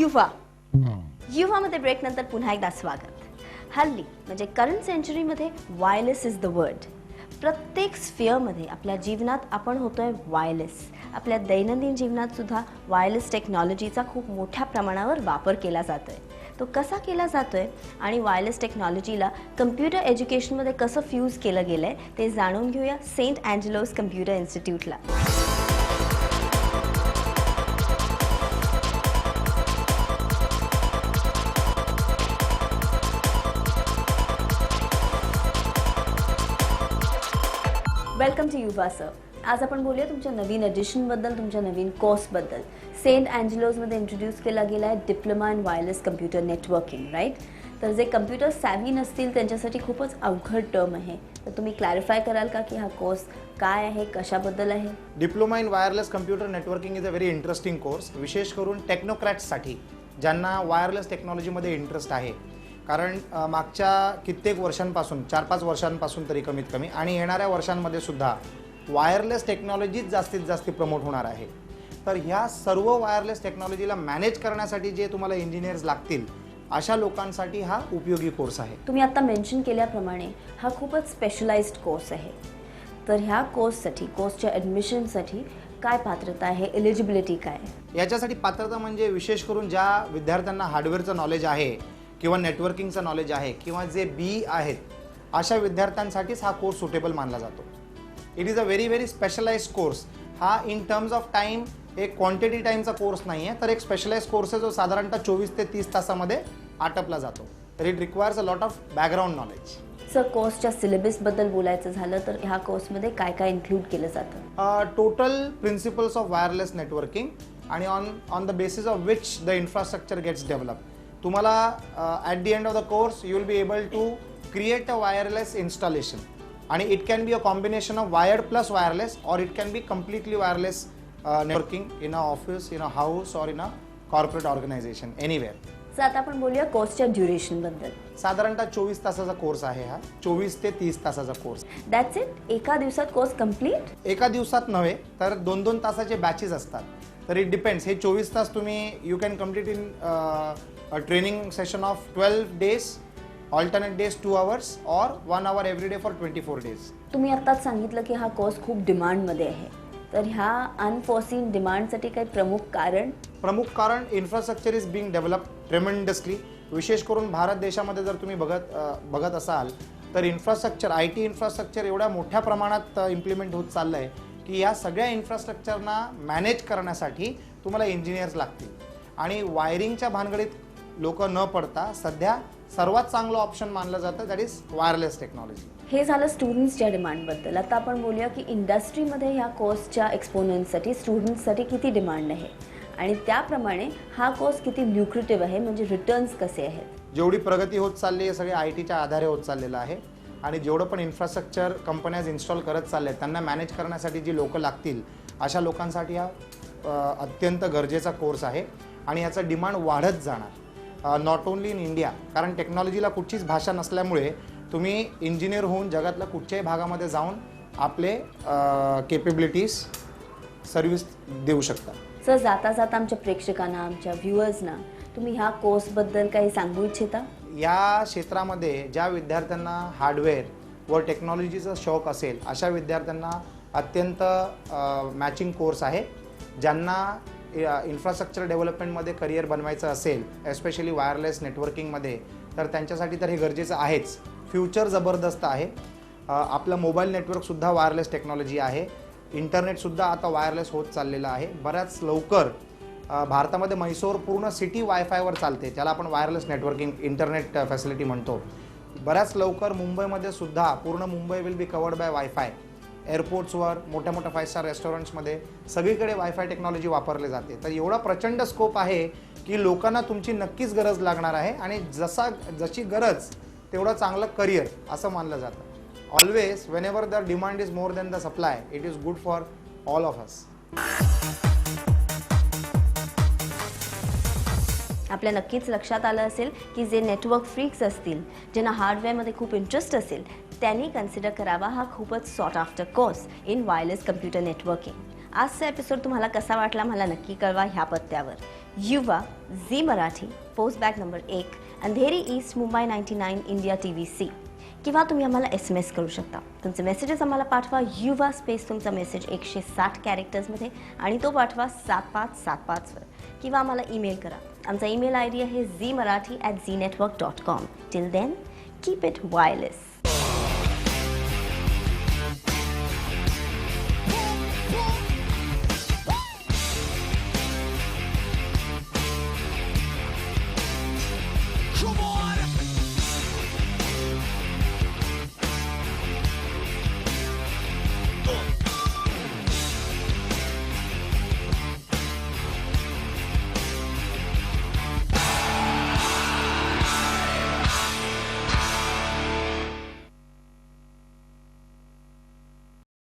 युवामध्ये break नंतर पुन्हा एकदा स्वागत. हल्ली म्हणजे करंट सेंचुरीमध्ये वायरलेस इज द वर्ड. प्रत्येक स्फिअरमध्ये आपल्या जीवनात आपण होतोय वायरलेस. आपल्या दैनंदिन जीवनात सुद्धा वायरलेस टेक्नॉलॉजीचा खूप मोठ्या प्रमाणावर वापर केला जातोय. तो कसा केला जातोय आणि वायरलेस टेक्नॉलॉजीला कम्प्युटर एज्युकेशनमध्ये कसं फ्यूज केलं गेलंय ते जाणून घेऊया सेंट अँजेलोस कम्प्युटर इन्स्टिट्यूटला. वेलकम टू युवा सर. आज आपण बोलूया तुमच्या नवीन एडिशनबद्दल, तुमच्या नवीन कोर्सबद्दल. सेंट अँजेलोसमध्ये इंट्रोड्यूस केला गेला आहे diploma in wireless computer networking, right? तर जे कम्प्युटर सॅव्ही नसतील त्यांच्यासाठी खूपच अवघड टर्म आहे. तर तुम्ही क्लॅरिफाय कराल का की हा कोर्स काय आहे, कशाबद्दल आहे? Diploma in wireless computer networking is a very interesting course, विशेष करून टेक्नोक्रॅट्ससाठी ज्यांना वायरलेस टेक्नॉलॉजीमध्ये इंटरेस्ट आहे. कारण मागच्या कित्येक वर्षांपासून 4-5 वर्षांपासून तरी कमीत कमी आणि येणाऱ्या वर्षांमध्ये सुद्धा वायरलेस टेक्नॉलॉजीच जास्तीत जास्त प्रमोट होणार आहे. तर ह्या सर्व वायरलेस टेक्नॉलॉजीला मॅनेज करण्यासाठी जे तुम्हाला इंजिनियर्स लागतील अशा लोकांसाठी हा उपयोगी कोर्स आहे. तुम्ही आता मेन्शन केल्याप्रमाणे हा खूपच स्पेशलाइज्ड कोर्स आहे. तर ह्या कोर्ससाठी, कोर्सच्या ॲडमिशनसाठी काय पात्रता आहे, एलिजिबिलिटी काय? याच्यासाठी पात्रता म्हणजे विशेष करून ज्या विद्यार्थ्यांना हार्डवेअरचं नॉलेज आहे किंवा नेटवर्किंगचं नॉलेज आहे किंवा जे बी आहेत अशा विद्यार्थ्यांसाठीच हा कोर्स सुटेबल मानला जातो. It is a very specialised course. हा इन टर्म्स ऑफ टाईम एक क्वांटिटी टाईमचा कोर्स नाही आहे, तर एक स्पेशलाइज्ड कोर्स आहे जो साधारणतः 24 ते 30 तासामध्ये आटपला जातो. तर it requires a lot of background knowledge. Sir, कोर्सच्या सिलेबसबद्दल बोलायचं झालं तर ह्या कोर्समध्ये काय काय इन्क्लूड केलं जातं? Total principles of wireless networking आणि on the basis of which the infrastructure gets develop. तुम्हाला at the end of the course you will be able to create a wireless installation आणि it can be a combination of wired plus wireless और it can be completely wireless networking in a office, in a house और in a corporate organisation, anywhere. Sir, आता आपण बोलूया कोर्सच्या ड्युरेशनबद्दल. साधारणतः 24 तासाचा course आहे हा. 24 ते 30 तासाचा कोर्स. That's it? एका दिवसात कोर्स कम्प्लीट? एका दिवसात नव्हे तर 2-2 तासाचे बॅचेस असतात. तर इट डिपेंड्स. हे 24 तास तुम्ही you can complete in a training session of 12 days, alternate days 2 hours or 1 hour every day for 24 days. तुम्ही आत्ताच सांगितलं की हा कोर्स खूप डिमांडमध्ये आहे. तर ह्या अनफॉर्सिन डिमांडसाठी काही प्रमुख कारण infrastructure is being develop tremendously. विशेष करून भारत देशामध्ये जर तुम्ही बघत असाल तर इन्फ्रास्ट्रक्चर, IT इन्फ्रास्ट्रक्चर एवढ्या मोठ्या प्रमाणात इम्प्लिमेंट होत चाललं आहे की या सगळ्या इन्फ्रास्ट्रक्चरना मॅनेज करण्यासाठी तुम्हाला इंजिनियर्स लागतील. आणि वायरिंगच्या भानगडीत लोक न पडता सध्या सर्वात चांगलं ऑप्शन मानलं जातं दॅट इज वायरलेस टेक्नॉलॉजी. हे झालं स्टुडंट्सच्या डिमांडबद्दल. आता आपण बोलूया की इंडस्ट्रीमध्ये ह्या कोर्सच्या एक्सपोनंटसाठी, स्टुडंट्ससाठी किती डिमांड आहे आणि त्याप्रमाणे हा कोर्स किती ल्युक्रेटिव्ह आहे, म्हणजे रिटर्न्स कसे आहेत? जेवढी प्रगती होत चालली आहे सगळे ITच्या आधारे होत चाललेलं आहे आणि जेवढं पण इन्फ्रास्ट्रक्चर कंपन्याज इन्स्टॉल करत चालले आहेत त्यांना मॅनेज करण्यासाठी जी लोकं लागतील अशा लोकांसाठी हा अत्यंत गरजेचा कोर्स आहे आणि याचा डिमांड वाढत जाणार. नॉट ओनली इन इंडिया, कारण टेक्नॉलॉजीला कुठचीच भाषा नसल्यामुळे तुम्ही इंजिनियर होऊन जगातल्या कुठच्याही भागामध्ये जाऊन आपले केपेबिलिटीज सर्व्हिस देऊ शकता. सर, जाता जाता आमच्या प्रेक्षकांना, आमच्या व्ह्युअर्सना तुम्ही ह्या कोर्सबद्दल काही सांगू इच्छिता? या क्षेत्रामध्ये ज्या विद्यार्थ्यांना हार्डवेअर व टेक्नॉलॉजीचा शौक असेल अशा विद्यार्थ्यांना अत्यंत मॅचिंग कोर्स आहे. ज्यांना इन्फ्रास्ट्रक्चर डेव्हलपमेंटमध्ये करिअर बनवायचं असेल, एस्पेशली वायरलेस नेटवर्किंगमध्ये, तर त्यांच्यासाठी तर हे गरजेचं आहेच. फ्युचर जबरदस्त आहे. आपलं मोबाईल नेटवर्कसुद्धा वायरलेस टेक्नॉलॉजी आहे. इंटरनेटसुद्धा आता वायरलेस होत चाललेलं आहे. बऱ्याच लवकर भारतामध्ये म्हैसूर पूर्ण सिटी वायफायवर चालते, ज्याला आपण वायरलेस नेटवर्किंग इंटरनेट फॅसिलिटी म्हणतो. बऱ्याच लवकर मुंबईमध्ये सुद्धा पूर्ण Mumbai will be covered by wifi. एअरपोर्ट्सवर, मोठ्या 5 स्टार रेस्टॉरंट्समध्ये सगळीकडे वायफाय टेक्नॉलॉजी वापरली जाते. तर एवढा प्रचंड स्कोप आहे की लोकांना तुमची नक्कीच गरज लागणार आहे आणि जशी गरज तेवढं चांगलं करिअर असं मानलं जातं. Always whenever the demand is more than the supply, it is good for all of us. आपल्या नक्कीच लक्षात आलं असेल की जे नेटवर्क फ्रीक्स असतील, ज्यांना हार्डवेअरमध्ये खूप इंटरेस्ट असेल, त्यांनी कन्सिडर करावा हा खूपच sought after course in wireless computer networking. आजचा एपिसोड तुम्हाला कसा वाटला मला नक्की कळवा ह्या पत्त्यावर. Yuva Zee Marathi, post bag number 1, Andheri east, Mumbai 99, India TVC. किंवा तुम्ही आम्हाला SMS करू शकता. तुमचे मेसेजेस आम्हाला पाठवा युवा स्पेस तुमचा मेसेज 160 कॅरेक्टर्समध्ये आणि तो पाठवा 7575 वर किंवा आम्हाला ईमेल करा. आमचा ईमेल ID आहे zmarathi@znetwork.com. Till then keep it wireless.